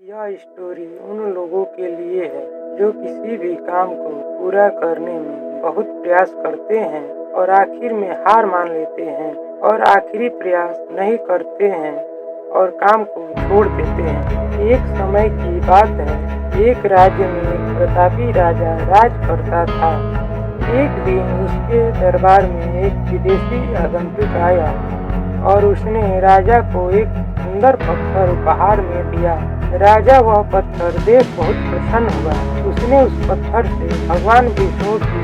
यह स्टोरी उन लोगों के लिए है जो किसी भी काम को पूरा करने में बहुत प्रयास करते हैं और आखिर में हार मान लेते हैं और आखिरी प्रयास नहीं करते हैं और काम को छोड़ देते हैं। एक समय की बात है, एक राज्य में एक प्रतापी राजा राज करता था। एक दिन उसके दरबार में एक विदेशी आगंतुक आया और उसने राजा को एक सुंदर पत्थर उपहार में दिया। राजा वह पत्थर देख बहुत प्रसन्न हुआ। उसने उस पत्थर से भगवान विष्णु की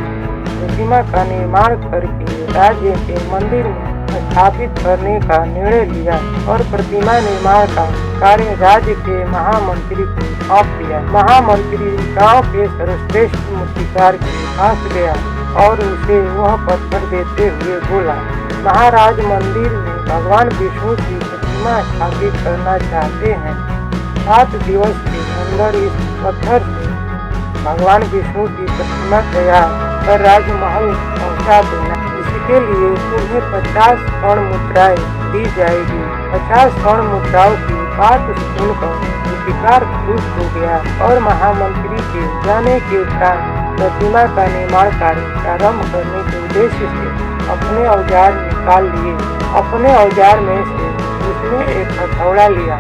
प्रतिमा का निर्माण करके राज्य के मंदिर में स्थापित करने का निर्णय लिया और प्रतिमा निर्माण का कार्य राज्य के महामंत्री को सौंप दिया। महामंत्री गांव के सर्वश्रेष्ठ मूर्तिकार के पास गया और उसे वह पत्थर देते हुए बोला, महाराज मंदिर में भगवान विष्णु की प्रतिमा स्थापित करना चाहते हैं। 7 दिवस के अंदर इस पत्थर से भगवान विष्णु की प्रतिमा तैयार कर राजमहल पहुंचा देना। इसके लिए तुम्हें 50 स्वर्ण मुद्राएं दी जाएगी। 50 स्वर्ण मुद्राओं की बात सुनकर मूर्तिकार खुश हो गया और महामंत्री के जाने के उपरांत प्रतिमा का निर्माण कार्य प्रारंभ करने के उद्देश्य से अपने औजार निकाल लिए। अपने औजार में से उसने एक हथौड़ा लिया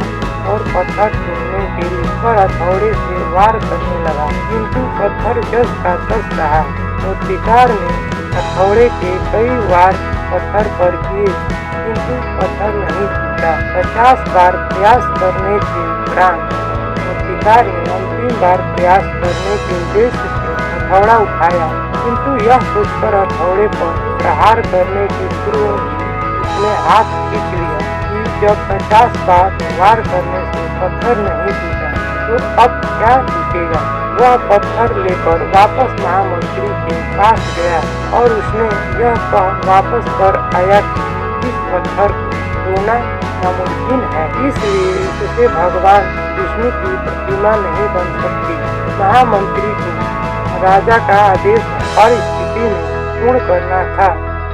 और पत्थर तोड़ने के लिए पर हथौड़े से वार करने लगा, किंतु पत्थर जस का तस रहा। मूर्तिकार ने हथौड़े के कई वार पत्थर पर किए, किंतु पत्थर नहीं टूटा। 50 बार प्रयास करने के उपरांत मूर्तिकार ने अंतिम बार प्रयास करने के उद्देश्य से हथौड़ा उठाया, किंतु यह सोचकर हथौड़े पर प्रहार करने के पूर्व उसने हाथ खींच लिया कि जब 50 बार वार करने से पत्थर नहीं टूटा तो अब क्या टूटेगा। वह पत्थर लेकर वापस महामंत्री के पास गया और उसने यह कह वापस कर आया कि इस पत्थर को तोड़ना नामुमकिन है, इसलिए इससे भगवान विष्णु की प्रतिमा नहीं बन सकती। महामंत्री को राजा का आदेश हर स्थिति में पूर्ण करना था,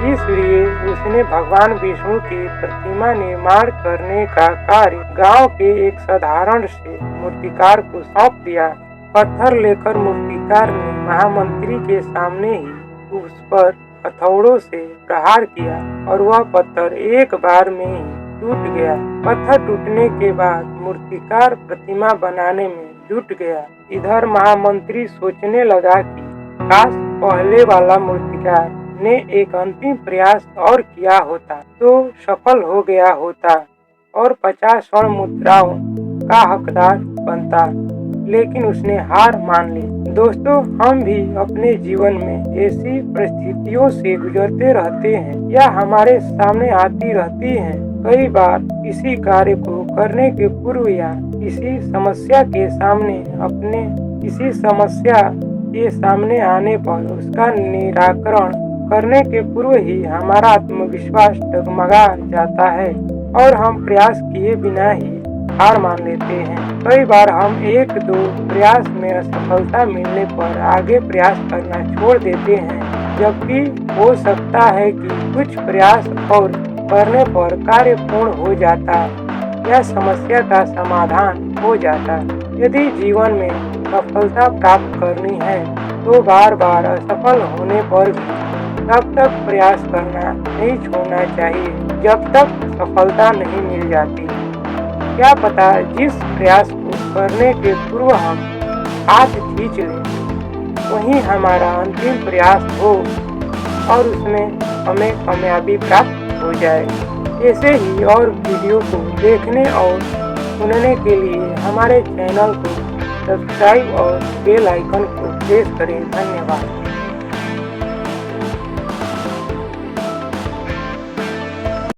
इसलिए उसने भगवान विष्णु की प्रतिमा निर्माण करने का कार्य गांव के एक साधारण से मूर्तिकार को सौंप दिया। पत्थर लेकर मूर्तिकार ने महामंत्री के सामने ही उस पर हथौड़ों से प्रहार किया और वह पत्थर एक बार में ही टूट गया। पत्थर टूटने के बाद मूर्तिकार प्रतिमा बनाने में जुट गया। इधर महामंत्री सोचने लगा कि काश पहले वाला मूर्तिकार ने एक अंतिम प्रयास और किया होता तो सफल हो गया होता और 50 स्वर्ण मुद्राओं का हकदार बनता, लेकिन उसने हार मान ली। दोस्तों, हम भी अपने जीवन में ऐसी परिस्थितियों से गुजरते रहते हैं या हमारे सामने आती रहती हैं। कई बार किसी कार्य को करने के पूर्व या किसी समस्या के सामने आने पर उसका निराकरण करने के पूर्व ही हमारा आत्मविश्वास डगमगा जाता है और हम प्रयास किए बिना ही हार मान लेते हैं। कई बार हम 1-2 प्रयास में असफलता मिलने पर आगे प्रयास करना छोड़ देते हैं, जबकि हो सकता है कि कुछ प्रयास और करने पर कार्य पूर्ण हो जाता या समस्या का समाधान हो जाता। यदि जीवन में सफलता प्राप्त करनी है तो बार बार असफल होने पर भी तब तक प्रयास करना नहीं छोड़ना चाहिए जब तक सफलता नहीं मिल जाती। क्या पता जिस प्रयास को करने के पूर्व हम हाथ खींच लें वही हमारा अंतिम प्रयास हो और उसमें हमें कामयाबी प्राप्त हो जाए। ऐसे ही और वीडियो को देखने और सुनने के लिए हमारे चैनल को सब्सक्राइब और बेल आइकन को प्रेस करें। धन्यवाद।